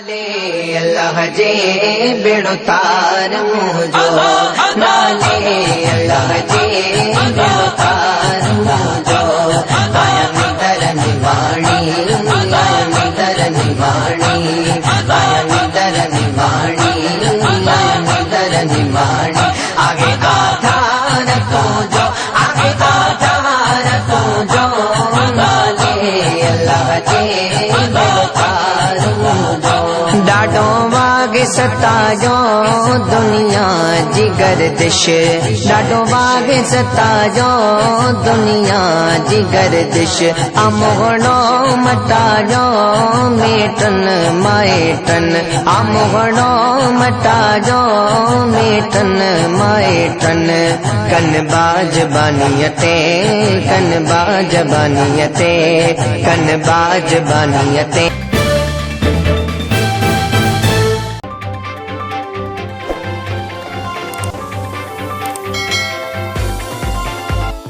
नाले अल्लाह जे बेड़ो तार मुझो नाले अल्लाह जे बेड़ो तार मुझो आया मिदर निवाणी आया मिदर निवाणी आया मिदर निवाणी आया मिदर निवाणी आगे आधार तो जो आगे आधार तो जो नाले अल्लाह जे बेड़ो तार मुझो डाडो वागे सतायो दुनिया जी गर्दिश डाडो वागे सतायो दुनिया जी गर्दिश अमोहणो मटायो मेटन माएटन अमोहणो मटायो मेटन माएटन कन बाज बानियते कन बाज बानियते कन बाज बानियते